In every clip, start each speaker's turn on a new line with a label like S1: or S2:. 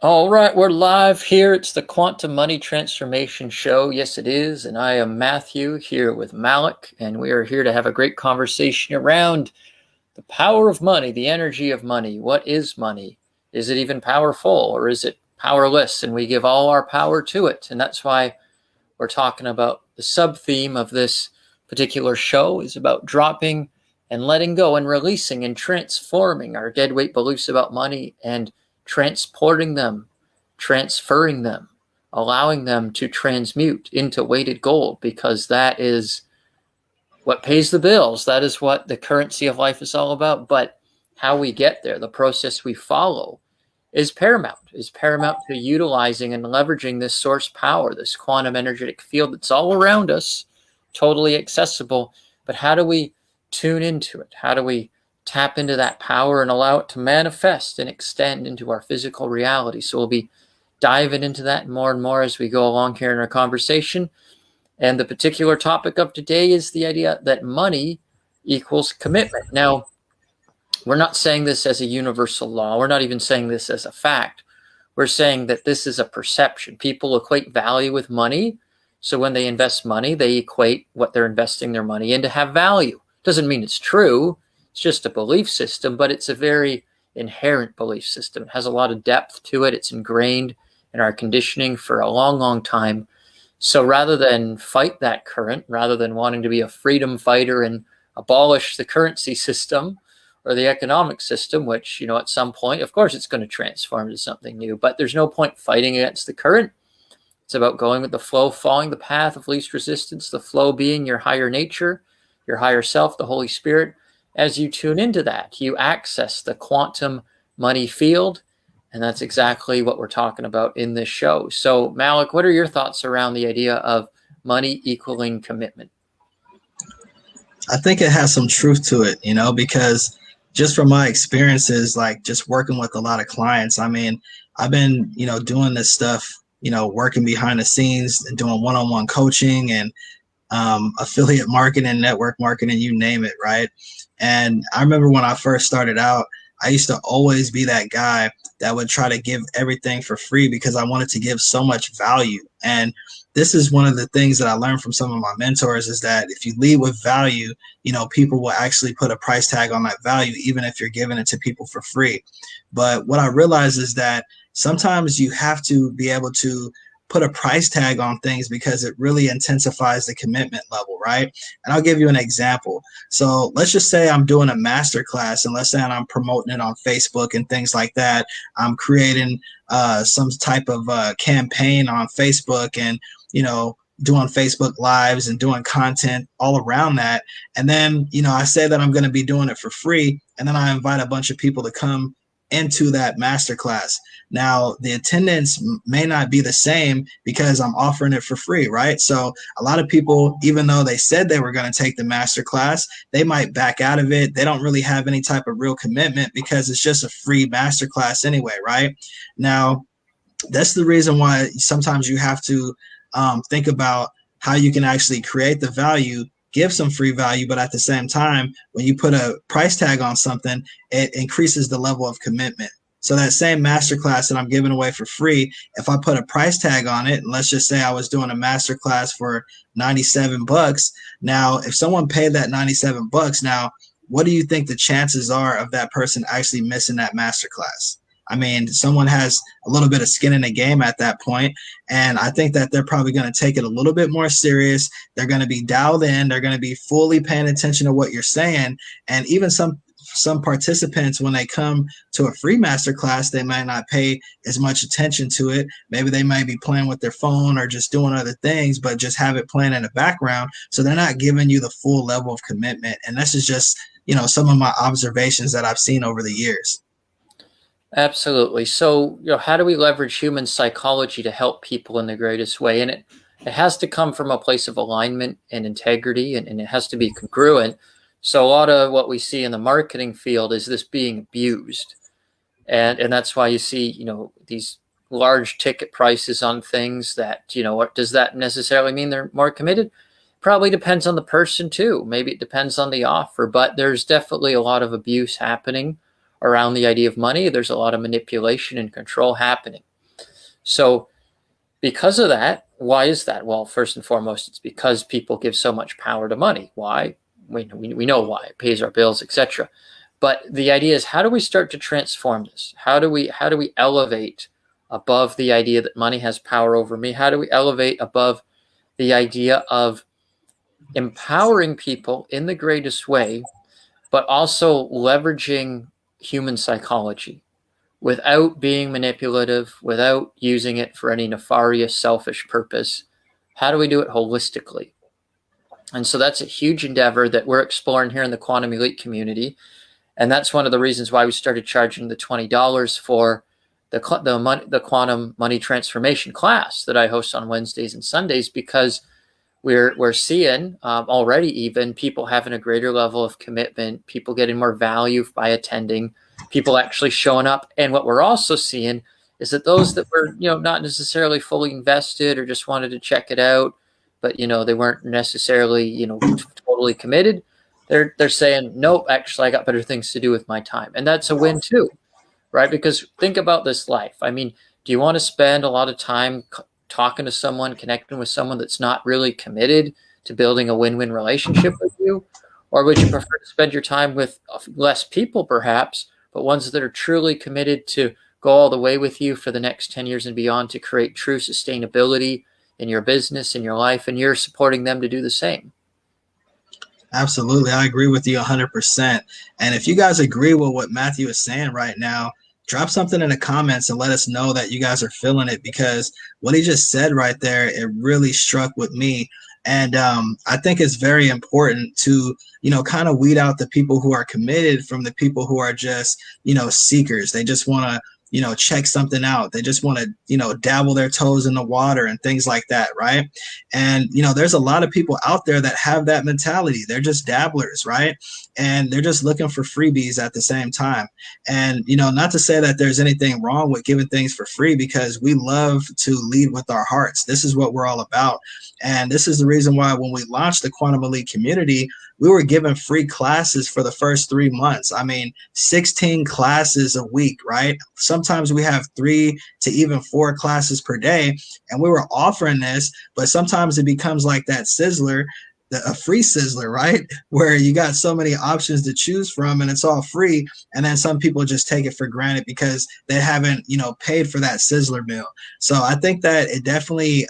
S1: All right, we're live here. It's the Quantum Money Transformation Show. Yes, it is. And I am Matthew here with Malik, and we are here to have a great conversation around the power of money, the energy of money. What is money? Is it even powerful or is it powerless? And we give all our power to it. And that's why we're talking about the sub theme of this particular show is about dropping and letting go and releasing and transforming our deadweight beliefs about money and transporting them, transferring them, allowing them to transmute into weighted gold, because that is what pays the bills. That is what the currency of life is all about. But how we get there, the process we follow, is paramount to utilizing and leveraging this source power, this quantum energetic field that's all around us, totally accessible. But how do we tune into it? How do we tap into that power and allow it to manifest and extend into our physical reality? So we'll be diving into that more and more as we go along here in our conversation. And the particular topic of today is the idea that money equals commitment. Now, we're not saying this as a universal law. We're not even saying this as a fact. We're saying that this is a perception. People equate value with money. So when they invest money, they equate what they're investing their money in to have value. Doesn't mean it's true. It's just a belief system, but it's a very inherent belief system. It has a lot of depth to it. It's ingrained in our conditioning for a long, long time. So rather than fight that current, rather than wanting to be a freedom fighter and abolish the currency system or the economic system, which, at some point, of course, it's going to transform to something new, but there's no point fighting against the current. It's about going with the flow, following the path of least resistance, the flow being your higher nature, your higher self, the Holy Spirit. As you tune into that, you access the quantum money field. And that's exactly what we're talking about in this show. So, Malik, what are your thoughts around the idea of money equaling commitment?
S2: I think it has some truth to it, because just from my experiences, like just working with a lot of clients, I mean, I've been, doing this stuff, working behind the scenes and doing one-on-one coaching and affiliate marketing, network marketing, you name it, right? And I remember when I first started out, I used to always be that guy that would try to give everything for free because I wanted to give so much value. And this is one of the things that I learned from some of my mentors is that if you lead with value, people will actually put a price tag on that value, even if you're giving it to people for free. But what I realized is that sometimes you have to be able to put a price tag on things because it really intensifies the commitment level, right? And I'll give you an example. So let's just say I'm doing a master class, and let's say I'm promoting it on Facebook and things like that. I'm creating some type of campaign on Facebook and, doing Facebook lives and doing content all around that. And then, I say that I'm going to be doing it for free. And then I invite a bunch of people to come into that masterclass. Now, the attendance may not be the same because I'm offering it for free, right? So a lot of people, even though they said they were going to take the masterclass, they might back out of it. They don't really have any type of real commitment because it's just a free masterclass anyway, right? Now, that's the reason why sometimes you have to think about how you can actually create the value, give some free value, but at the same time, when you put a price tag on something, it increases the level of commitment. So that same masterclass that I'm giving away for free, if I put a price tag on it, and let's just say I was doing a masterclass for $97, now if someone paid that $97, now what do you think the chances are of that person actually missing that masterclass? I mean, someone has a little bit of skin in the game at that point, and I think that they're probably going to take it a little bit more serious. They're going to be dialed in. They're going to be fully paying attention to what you're saying, and even some participants, when they come to a free master class, they might not pay as much attention to it. Maybe they might be playing with their phone or just doing other things, but just have it playing in the background. So they're not giving you the full level of commitment. And this is just, some of my observations that I've seen over the years.
S1: Absolutely. So, how do we leverage human psychology to help people in the greatest way? And it has to come from a place of alignment and integrity, and it has to be congruent. So a lot of what we see in the marketing field is this being abused. And that's why you see, these large ticket prices on things that, what does that necessarily mean they're more committed? Probably depends on the person too. Maybe it depends on the offer, but there's definitely a lot of abuse happening around the idea of money. There's a lot of manipulation and control happening. So because of that, why is that? Well, first and foremost, it's because people give so much power to money. Why? We know why. It pays our bills, etc. But the idea is, how do we start to transform this? How do we elevate above the idea that money has power over me? How do we elevate above the idea of empowering people in the greatest way, but also leveraging human psychology without being manipulative, without using it for any nefarious, selfish purpose? How do we do it holistically? And so that's a huge endeavor that we're exploring here in the Quantum Elite community. And that's one of the reasons why we started charging the $20 for the quantum money transformation class that I host on Wednesdays and Sundays, because we're seeing already even people having a greater level of commitment, people getting more value by attending, people actually showing up. And what we're also seeing is that those that were, not necessarily fully invested or just wanted to check it out, but they weren't necessarily, totally committed. They're saying, nope, actually I got better things to do with my time. And that's a win too, right? Because think about this life. I mean, do you want to spend a lot of time talking to someone, connecting with someone that's not really committed to building a win-win relationship with you? Or would you prefer to spend your time with less people perhaps, but ones that are truly committed to go all the way with you for the next 10 years and beyond to create true sustainability in your business, in your life, and you're supporting them to do the same?
S2: Absolutely. I agree with you 100%. And if you guys agree with what Matthew is saying right now, drop something in the comments and let us know that you guys are feeling it, because what he just said right there, it really struck with me. And I think it's very important to, kind of weed out the people who are committed from the people who are just, seekers. They just want to, check something out. They just want to, dabble their toes in the water and things like that. Right. And, there's a lot of people out there that have that mentality. They're just dabblers. Right. And they're just looking for freebies at the same time. And, not to say that there's anything wrong with giving things for free, because we love to lead with our hearts. This is what we're all about. And this is the reason why when we launched the Quantum Elite community, we were given free classes for the first 3 months. I mean, 16 classes a week, right? Sometimes we have 3 to even 4 classes per day. And we were offering this, but sometimes it becomes like that sizzler, a free sizzler, right? Where you got so many options to choose from and it's all free. And then some people just take it for granted because they haven't, paid for that sizzler meal. So I think that it definitely,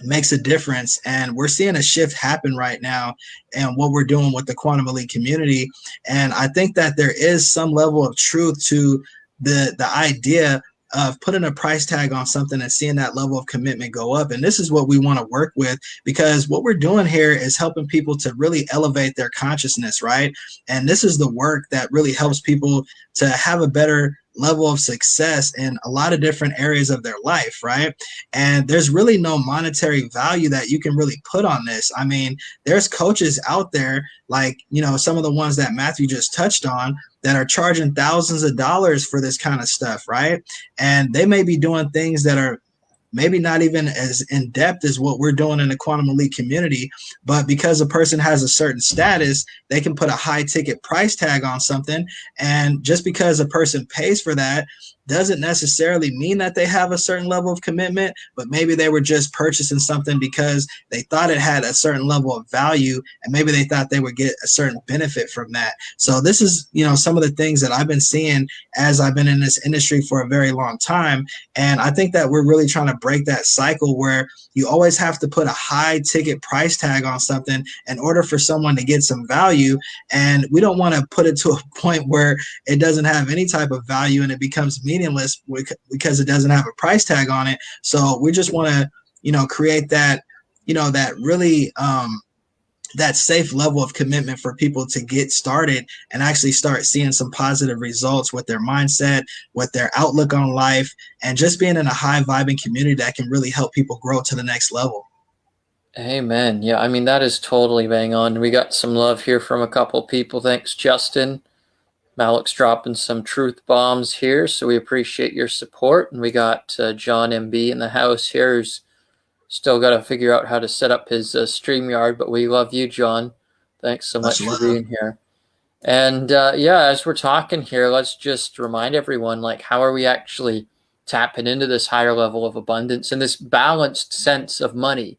S2: makes a difference, and we're seeing a shift happen right now and what we're doing with the Quantum Elite community. And I think that there is some level of truth to the idea of putting a price tag on something and seeing that level of commitment go up. And this is what we want to work with, because what we're doing here is helping people to really elevate their consciousness, right? And this is the work that really helps people to have a better level of success in a lot of different areas of their life, right? And there's really no monetary value that you can really put on this. I mean, there's coaches out there like, some of the ones that Matthew just touched on that are charging thousands of dollars for this kind of stuff, right? And they may be doing things that are maybe not even as in depth as what we're doing in the Quantum Elite community, but because a person has a certain status, they can put a high ticket price tag on something. And just because a person pays for that doesn't necessarily mean that they have a certain level of commitment, but maybe they were just purchasing something because they thought it had a certain level of value, and maybe they thought they would get a certain benefit from that. So this is, some of the things that I've been seeing as I've been in this industry for a very long time. And I think that we're really trying to break that cycle where you always have to put a high ticket price tag on something in order for someone to get some value. And we don't want to put it to a point where it doesn't have any type of value and it becomes meaningless because it doesn't have a price tag on it. So we just want to, create that, that really, that safe level of commitment for people to get started and actually start seeing some positive results with their mindset, with their outlook on life, and just being in a high vibing community that can really help people grow to the next level.
S1: Amen. Yeah, I mean, that is totally bang on. We got some love here from a couple people. Thanks, Justin. Malik's dropping some truth bombs here, so we appreciate your support. And we got John MB in the house here, who's still got to figure out how to set up his StreamYard, but we love you, John. Thanks so much for being here. And as we're talking here, let's just remind everyone, like, how are we actually tapping into this higher level of abundance and this balanced sense of money.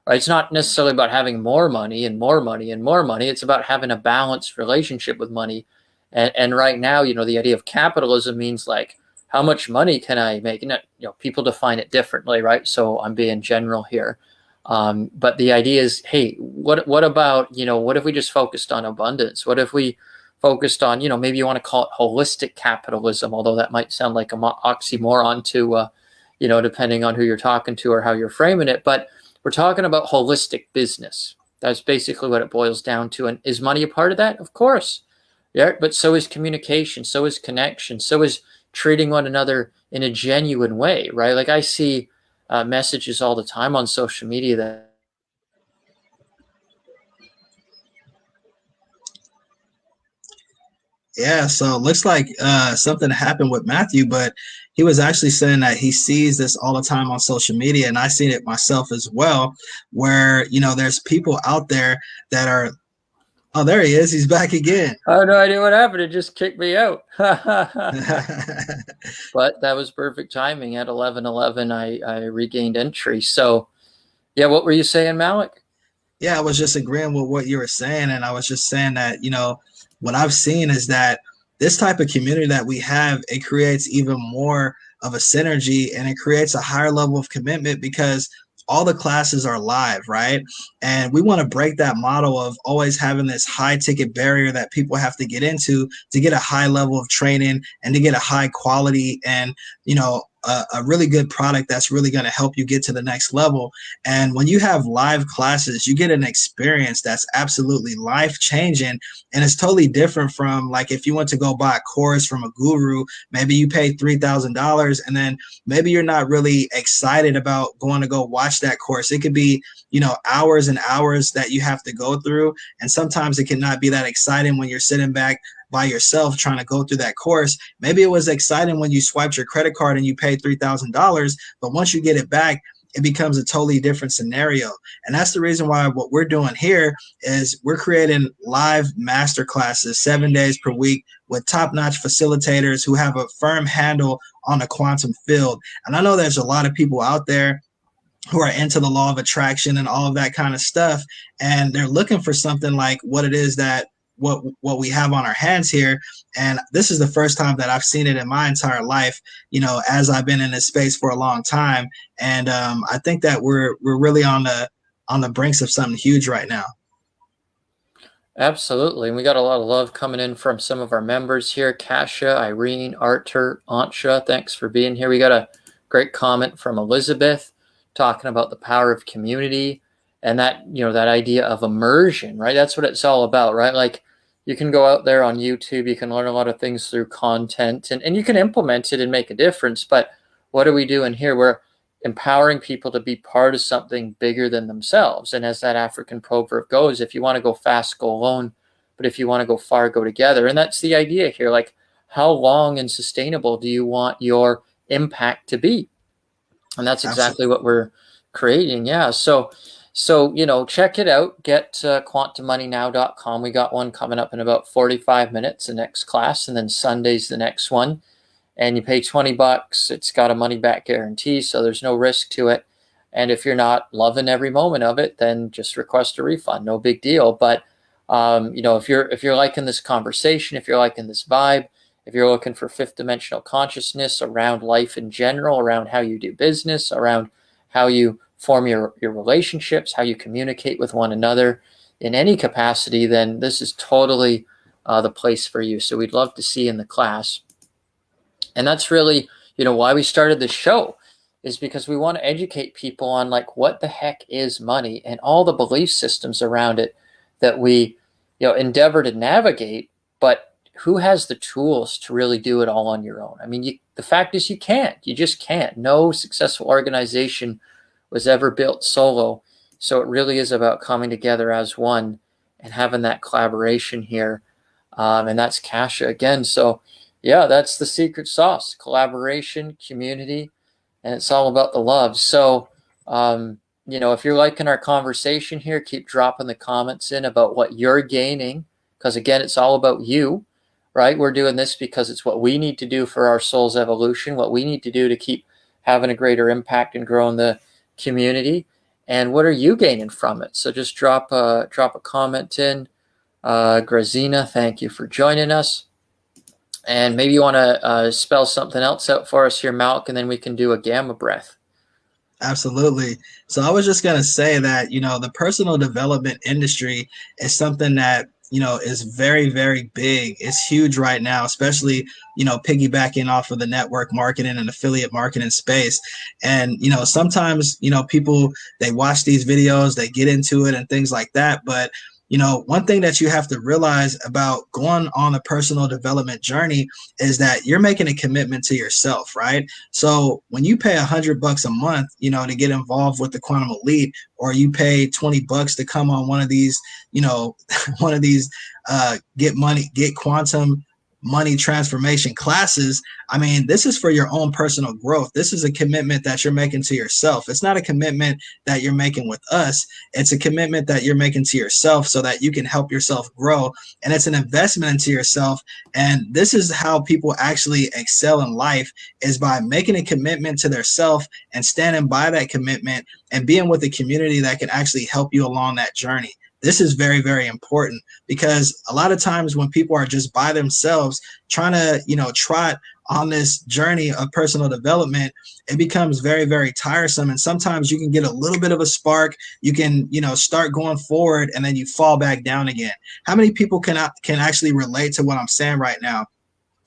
S1: Right? It's not necessarily about having more money and more money and more money. It's about having a balanced relationship with money. And right now, the idea of capitalism means like, how much money can I make? And people define it differently, right? So I'm being general here. But the idea is, hey, what about, what if we just focused on abundance? What if we focused on, maybe you want to call it holistic capitalism, although that might sound like an oxymoron to, depending on who you're talking to or how you're framing it. But we're talking about holistic business. That's basically what it boils down to. And is money a part of that? Of course. Yeah, but so is communication, so is connection, so is treating one another in a genuine way, right? Like I see messages all the time on social media that
S2: Yeah, so it looks like something happened with Matthew, but he was actually saying that he sees this all the time on social media, and I seen it myself as well, where there's people out there that are. Oh, there he is. He's back again.
S1: I have no idea what happened. It just kicked me out. But that was perfect timing. At 11:11, I regained entry. So, yeah, what were you saying, Malik?
S2: Yeah, I was just agreeing with what you were saying, and I was just saying that what I've seen is that this type of community that we have, it creates even more of a synergy, and it creates a higher level of commitment because all the classes are live, right? And we want to break that model of always having this high ticket barrier that people have to get into to get a high level of training and to get a high quality and a really good product that's really going to help you get to the next level. And when you have live classes, you get an experience that's absolutely life changing. And it's totally different from like if you went to go buy a course from a guru, maybe you pay $3,000 and then maybe you're not really excited about going to go watch that course. It could be, hours and hours that you have to go through. And sometimes it cannot be that exciting when you're sitting back by yourself trying to go through that course. Maybe it was exciting when you swiped your credit card and you paid $3,000, but once you get it back, it becomes a totally different scenario. And that's the reason why what we're doing here is we're creating live master classes 7 days per week with top-notch facilitators who have a firm handle on the quantum field. And I know there's a lot of people out there who are into the law of attraction and all of that kind of stuff, and they're looking for something like what it is that what we have on our hands here. And this is the first time that I've seen it in my entire life, as I've been in this space for a long time. And I think that we're really on the brinks of something huge right now.
S1: Absolutely. And we got a lot of love coming in from some of our members here. Kasia, Irene, Artur, Antja, thanks for being here. We got a great comment from Elizabeth talking about the power of community and that, that idea of immersion, right? That's what it's all about, right? Like you can go out there on YouTube, you can learn a lot of things through content and you can implement it and make a difference. But what are we doing here? We're empowering people to be part of something bigger than themselves. And as that African proverb goes, if you want to go fast, go alone. But if you want to go far, go together. And that's the idea here. Like, how long and sustainable do you want your impact to be? And that's exactly
S2: Absolutely.
S1: what we're creating. Yeah. So check it out. Get quantummoneynow.com. We got one coming up in about 45 minutes, the next class. And then Sunday's the next one. And you pay $20. It's got a money back guarantee, so there's no risk to it. And if you're not loving every moment of it, then just request a refund. No big deal. But if you're liking this conversation, if you're liking this vibe, if you're looking for fifth dimensional consciousness around life in general, around how you do business, around how you form your relationships, how you communicate with one another in any capacity, then this is totally the place for you. So we'd love to see you in the class. And that's really, why we started this show, is because we want to educate people on like what the heck is money and all the belief systems around it that we, endeavor to navigate. But who has the tools to really do it all on your own? I mean, the fact is you can't. You just can't. No successful organization was ever built solo. So it really is about coming together as one and having that collaboration here. And that's Kasia again. So yeah, that's the secret sauce: collaboration, community, and it's all about the love. So, if you're liking our conversation here, keep dropping the comments in about what you're gaining, because again, it's all about you, right? We're doing this because it's what we need to do for our soul's evolution, what we need to do to keep having a greater impact and growing the community. And what are you gaining from it? So just drop a comment in. Grazina, thank you for joining us. And maybe you want to spell something else out for us here, Malk, and then we can do a gamma breath.
S2: Absolutely. So I was just going to say that, the personal development industry is something that, is very, very big. It's huge right now, especially, piggybacking off of the network marketing and affiliate marketing space. And, sometimes, people, they watch these videos, they get into it and things like that. But one thing that you have to realize about going on a personal development journey is that you're making a commitment to yourself, right? So when you pay $100 a month, to get involved with the Quantum Elite, or you pay $20 to come on one of these, one of these get quantum money transformation classes. I mean, this is for your own personal growth. This is a commitment that you're making to yourself. It's not a commitment that you're making with us. It's a commitment that you're making to yourself so that you can help yourself grow. And it's an investment into yourself. And this is how people actually excel in life, is by making a commitment to their self and standing by that commitment and being with a community that can actually help you along that journey. This is very, very important, because a lot of times when people are just by themselves trying to, trot on this journey of personal development, it becomes very, very tiresome. And sometimes you can get a little bit of a spark. You can, start going forward, and then you fall back down again. How many people can actually relate to what I'm saying right now?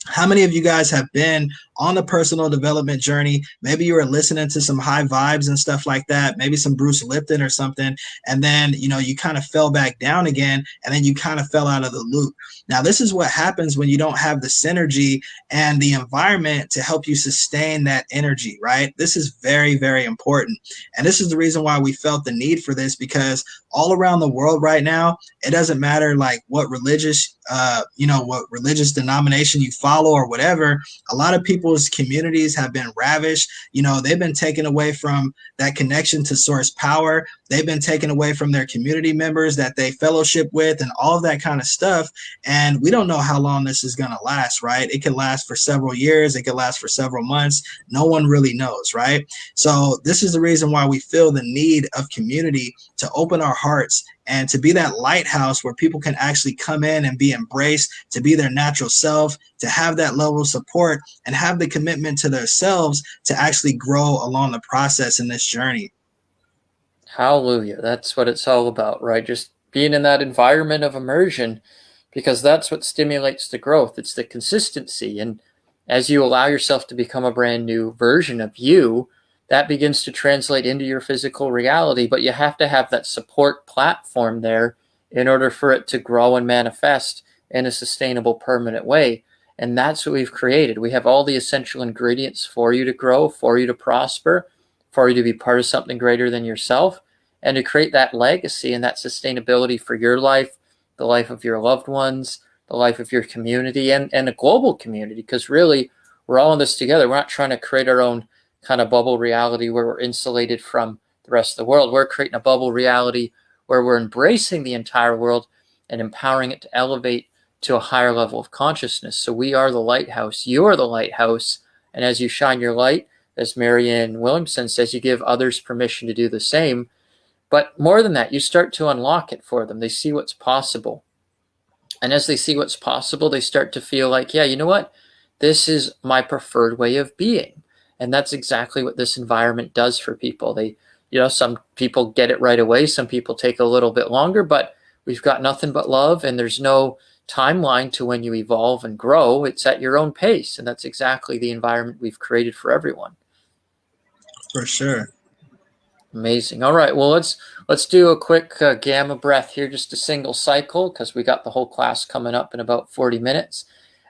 S2: How many of you guys have been on the personal development journey? Maybe you were listening to some high vibes and stuff like that, maybe some Bruce Lipton or something, and then, you kind of fell back down again, and then you kind of fell out of the loop. Now, this is what happens when you don't have the synergy and the environment to help you sustain that energy, right? This is very, very important. And this is the reason why we felt the need for this, because all around the world right now, it doesn't matter like what religious denomination you follow or whatever. A lot of people's communities have been ravished. They've been taken away from that connection to source power. They've been taken away from their community members that they fellowship with and all of that kind of stuff. And we don't know how long this is going to last, right? It could last for several years. It could last for several months. No one really knows, right? So this is the reason why we feel the need of community, to open our hearts and to be that lighthouse where people can actually come in and be embraced, to be their natural self, to have that level of support, and have the commitment to themselves to actually grow along the process in this journey.
S1: Hallelujah. That's what it's all about, right? Just being in that environment of immersion, because that's what stimulates the growth. It's the consistency. And as you allow yourself to become a brand new version of you, that begins to translate into your physical reality. But you have to have that support platform there in order for it to grow and manifest in a sustainable, permanent way. And that's what we've created. We have all the essential ingredients for you to grow, for you to prosper, for you to be part of something greater than yourself, and to create that legacy and that sustainability for your life, the life of your loved ones, the life of your community, and a global community. Because really, we're all in this together. We're not trying to create our own kind of bubble reality where we're insulated from the rest of the world. We're creating a bubble reality where we're embracing the entire world and empowering it to elevate to a higher level of consciousness. So we are the lighthouse. You are the lighthouse. And as you shine your light, as Marianne Williamson says, you give others permission to do the same. But more than that, you start to unlock it for them. They see what's possible. And as they see what's possible, they start to feel like, yeah, you know what? This is my preferred way of being. And that's exactly what this environment does for people. Some people get it right away. Some people take a little bit longer, but we've got nothing but love, and there's no timeline to when you evolve and grow. It's at your own pace. And that's exactly the environment we've created for everyone.
S2: For sure.
S1: Amazing. All right. Well, let's do a quick gamma breath here, just a single cycle, because we got the whole class coming up in about 40 minutes.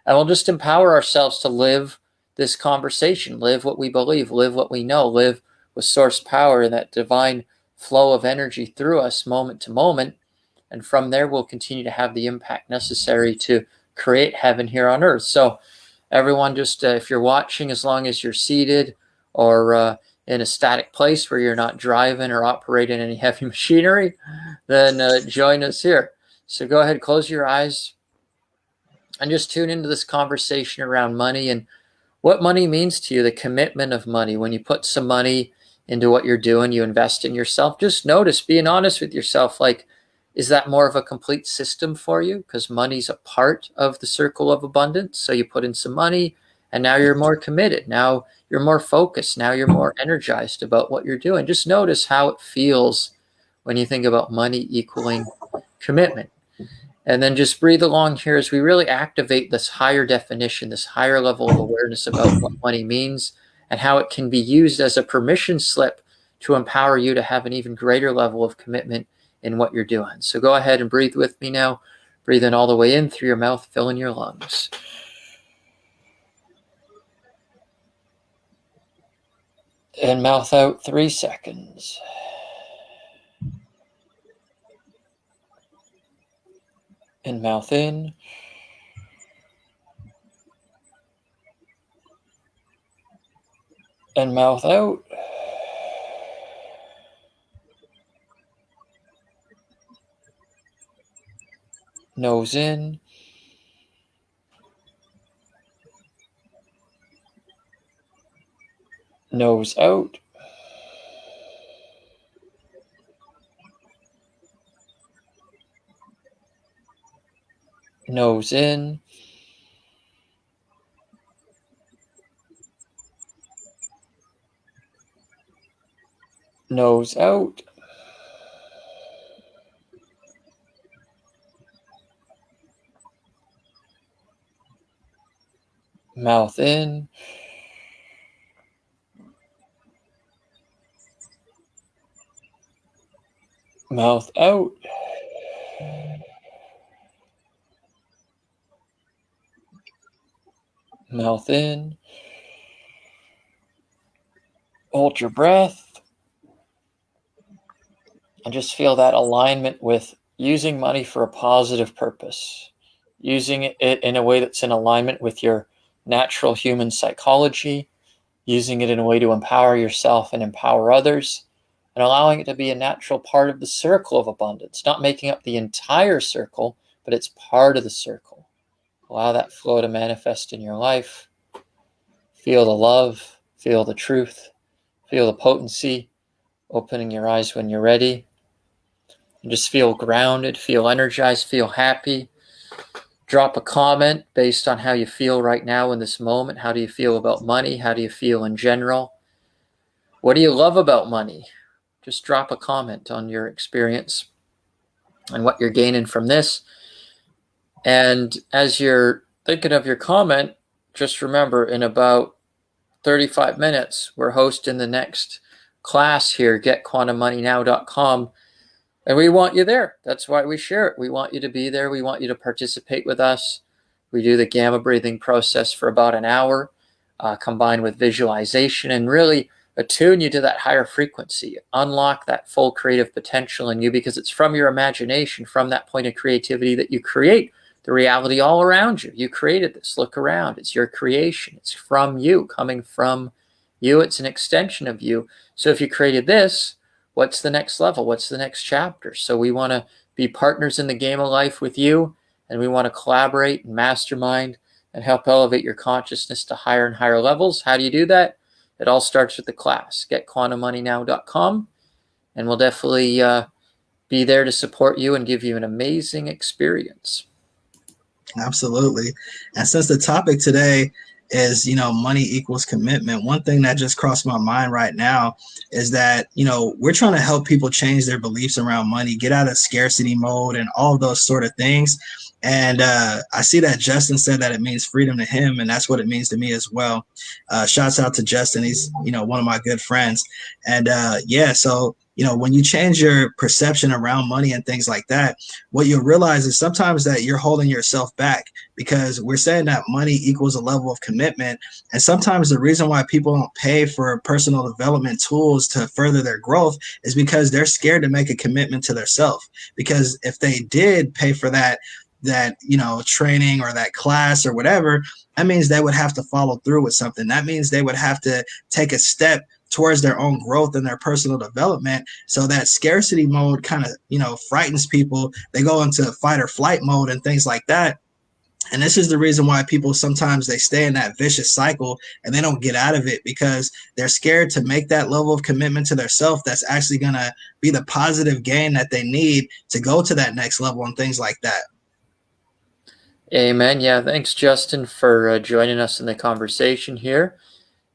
S1: And we'll just empower ourselves to live this conversation, live what we believe, live what we know, live with source power and that divine flow of energy through us moment to moment. And from there, we'll continue to have the impact necessary to create heaven here on earth. So everyone, just if you're watching, as long as you're seated or in a static place where you're not driving or operating any heavy machinery, then join us here. So go ahead, close your eyes. and just tune into this conversation around money and what money means to you, the commitment of money. When you put some money into what you're doing, you invest in yourself. Just notice, being honest with yourself, like, is that more of a complete system for you? Because money's a part of the circle of abundance. So you put in some money and now you're more committed. Now you're more focused. Now you're more energized about what you're doing. Just notice how it feels when you think about money equaling commitment. And then just breathe along here as we really activate this higher definition, this higher level of awareness about what money means and how it can be used as a permission slip to empower you to have an even greater level of commitment in what you're doing. So go ahead and breathe with me now. Breathe in all the way in through your mouth, fill in your lungs. And mouth out 3 seconds. And mouth in. And mouth out. Nose in. Nose out. Nose in. Nose out. Mouth in. Mouth out. Mouth in. Hold your breath. And just feel that alignment with using money for a positive purpose. Using it in a way that's in alignment with your natural human psychology. Using it in a way to empower yourself and empower others. And allowing it to be a natural part of the circle of abundance. Not making up the entire circle, but it's part of the circle. Allow that flow to manifest in your life. Feel the love, feel the truth, feel the potency, opening your eyes when you're ready. And just feel grounded, feel energized, feel happy. Drop a comment based on how you feel right now in this moment. How do you feel about money? How do you feel in general? What do you love about money? Just drop a comment on your experience and what you're gaining from this. And as you're thinking of your comment, just remember, in about 35 minutes, we're hosting the next class here, getquantummoneynow.com. And we want you there. That's why we share it. We want you to be there. We want you to participate with us. We do the gamma breathing process for about an hour, combined with visualization, and really attune you to that higher frequency, unlock that full creative potential in you, because it's from your imagination, from that point of creativity, that you create the reality all around you. You created this. Look around. It's your creation. It's from you, coming from you. It's an extension of you. So if you created this, what's the next level? What's the next chapter? So we want to be partners in the game of life with you, and we want to collaborate and mastermind and help elevate your consciousness to higher and higher levels. How do you do that? It all starts with the class, getquantummoneynow.com, and we'll definitely be there to support you and give you an amazing experience.
S2: Absolutely. And since the topic today is, money equals commitment, one thing that just crossed my mind right now is that, we're trying to help people change their beliefs around money, get out of scarcity mode and all of those sort of things. And I see that Justin said that it means freedom to him, and that's what it means to me as well. Shouts out to Justin. He's, one of my good friends. And so when you change your perception around money and things like that, what you'll realize is sometimes that you're holding yourself back, because we're saying that money equals a level of commitment. And sometimes the reason why people don't pay for personal development tools to further their growth is because they're scared to make a commitment to themselves. Because if they did pay for that training or that class or whatever, that means they would have to follow through with something. That means they would have to take a step towards their own growth and their personal development. So that scarcity mode kind of, frightens people. They go into fight or flight mode and things like that. And this is the reason why people sometimes they stay in that vicious cycle and they don't get out of it, because they're scared to make that level of commitment to themselves that's actually going to be the positive gain that they need to go to that next level and things like that.
S1: Amen. Yeah, thanks, Justin, for joining us in the conversation here.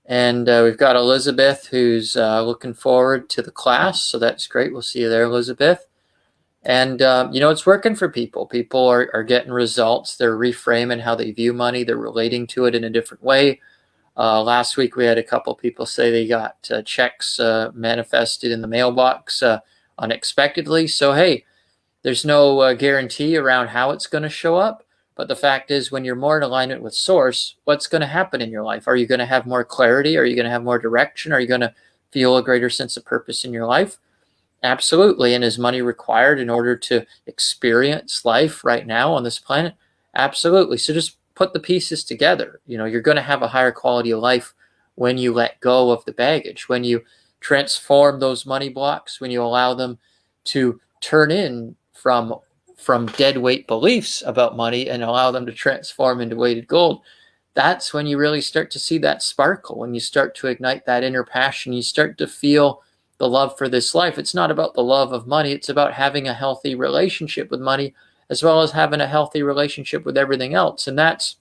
S1: And we've got Elizabeth who's looking forward to the class, so that's great. We'll see you there, Elizabeth. And, it's working for people. People are getting results. They're reframing how they view money. They're relating to it in a different way. Last week, we had a couple people say they got checks manifested in the mailbox unexpectedly. So, hey, there's no guarantee around how it's going to show up. But the fact is, when you're more in alignment with source, what's going to happen in your life? Are you going to have more clarity? Are you going to have more direction? Are you going to feel a greater sense of purpose in your life? Absolutely. And is money required in order to experience life right now on this planet? Absolutely. So just put the pieces together. You're going to have a higher quality of life when you let go of the baggage, when you transform those money blocks, when you allow them to turn in from dead weight beliefs about money and allow them to transform into weighted gold. That's when you really start to see that sparkle, when you start to ignite that inner passion, you start to feel the love for this life. It's not about the love of money. It's about having a healthy relationship with money, as well as having a healthy relationship with everything else. And that's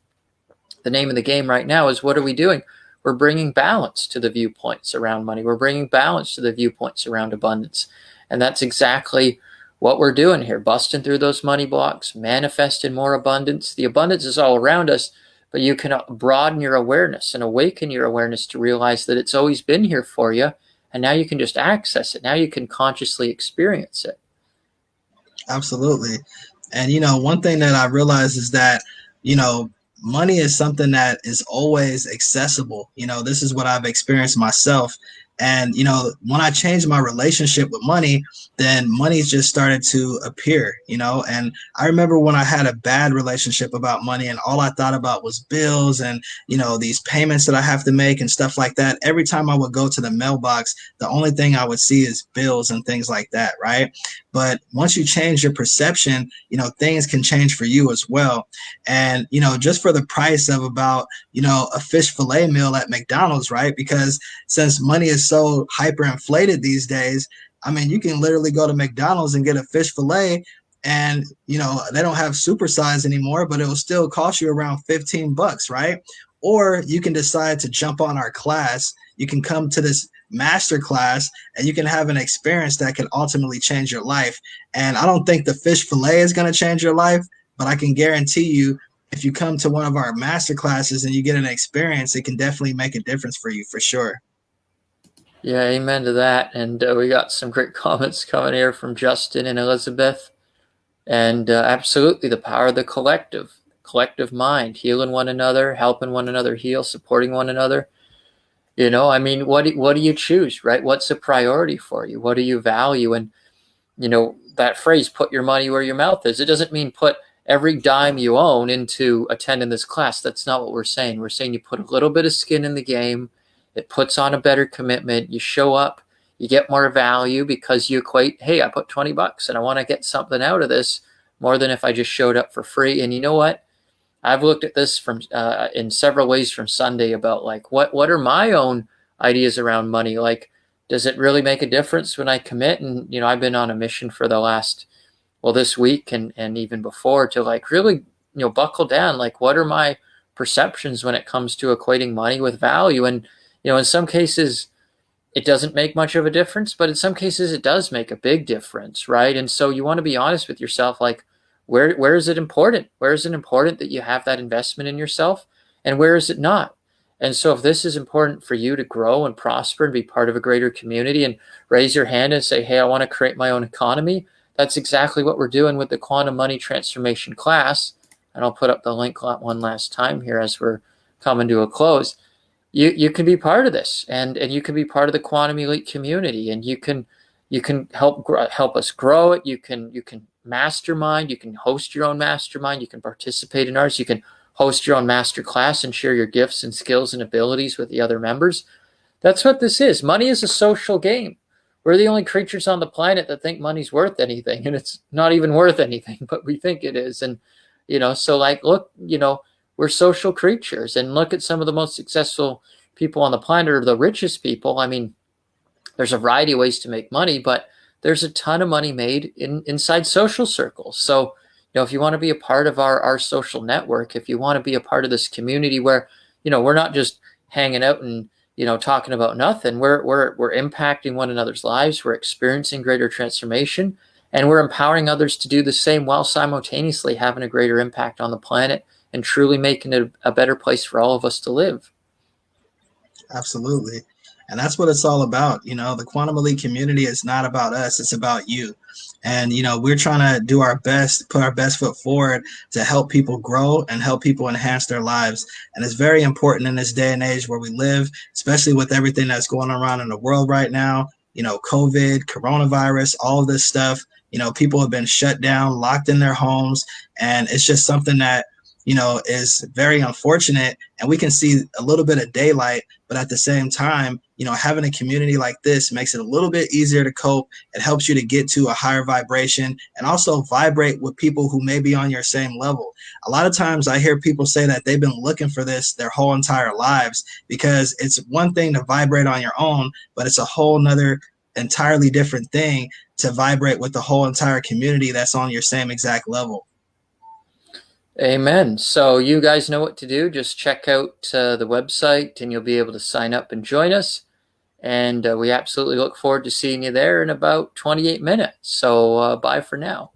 S1: the name of the game right now. Is what are we doing? We're bringing balance to the viewpoints around money. We're bringing balance to the viewpoints around abundance. And that's exactly what we're doing here, busting through those money blocks, manifesting more abundance. The abundance is all around us, but you can broaden your awareness and awaken your awareness to realize that it's always been here for you. And now you can just access it. Now you can consciously experience it.
S2: Absolutely. And, one thing that I realize is that, money is something that is always accessible. This is what I've experienced myself. And, when I changed my relationship with money, then money just started to appear, and I remember when I had a bad relationship about money and all I thought about was bills and, these payments that I have to make and stuff like that. Every time I would go to the mailbox, the only thing I would see is bills and things like that. Right. But once you change your perception, things can change for you as well. And, just for the price of about, a fish fillet meal at McDonald's, right? Because since money is so hyperinflated these days, I mean, you can literally go to McDonald's and get a fish fillet and, they don't have supersize anymore, but it will still cost you around $15, right? Or you can decide to jump on our class. You can come to this master class and you can have an experience that can ultimately change your life. And I don't think the fish fillet is going to change your life, but I can guarantee you, if you come to one of our master classes and you get an experience, it can definitely make a difference for you for sure.
S1: Yeah, amen to that. And we got some great comments coming here from Justin and Elizabeth. And absolutely, the power of the collective mind, healing one another, helping one another heal, supporting one another. I mean, what do you choose, right? What's a priority for you? What do you value? And, that phrase, put your money where your mouth is. It doesn't mean put every dime you own into attending this class. That's not what we're saying. We're saying you put a little bit of skin in the game. It puts on a better commitment. You show up, you get more value because you equate, hey, I put $20 and I want to get something out of this more than if I just showed up for free. And you know what? I've looked at this from in several ways from Sunday about like what are my own ideas around money? Like, does it really make a difference when I commit? And I've been on a mission for the last this week and even before to like really buckle down. Like, what are my perceptions when it comes to equating money with value? And in some cases it doesn't make much of a difference, but in some cases it does make a big difference, right? And so you want to be honest with yourself, like where is it important? Where is it important that you have that investment in yourself, and where is it not? And so if this is important for you to grow and prosper and be part of a greater community and raise your hand and say, hey, I want to create my own economy, that's exactly what we're doing with the Quantum Money Transformation class. And I'll put up the link one last time here as we're coming to a close. You can be part of this, and you can be part of the Quantum Elite community, and you can help us grow it. You can mastermind. You can host your own mastermind. You can participate in ours. You can host your own master class and share your gifts and skills and abilities with the other members. That's what this is. Money is a social game. We're the only creatures on the planet that think money's worth anything, and it's not even worth anything, but we think it is. And So like, look, we're social creatures, and look at some of the most successful people on the planet, or the richest people. I mean, there's a variety of ways to make money, but there's a ton of money made inside social circles. So, if you want to be a part of our social network, if you want to be a part of this community where, we're not just hanging out and, talking about nothing, we're impacting one another's lives, we're experiencing greater transformation, and we're empowering others to do the same while simultaneously having a greater impact on the planet and truly making it a better place for all of us to live.
S2: Absolutely. And that's what it's all about. The quantum elite community is not about us, it's about you. And, we're trying to do our best, put our best foot forward to help people grow and help people enhance their lives. And it's very important in this day and age where we live, especially with everything that's going around in the world right now. COVID, coronavirus, all of this stuff. People have been shut down, locked in their homes. And it's just something that, is very unfortunate. And we can see a little bit of daylight, but at the same time, having a community like this makes it a little bit easier to cope. It helps you to get to a higher vibration and also vibrate with people who may be on your same level. A lot of times I hear people say that they've been looking for this their whole entire lives, because it's one thing to vibrate on your own, but it's a whole nother entirely different thing to vibrate with the whole entire community that's on your same exact level.
S1: Amen. So you guys know what to do. Just check out the website and you'll be able to sign up and join us. And we absolutely look forward to seeing you there in about 28 minutes. So bye for now.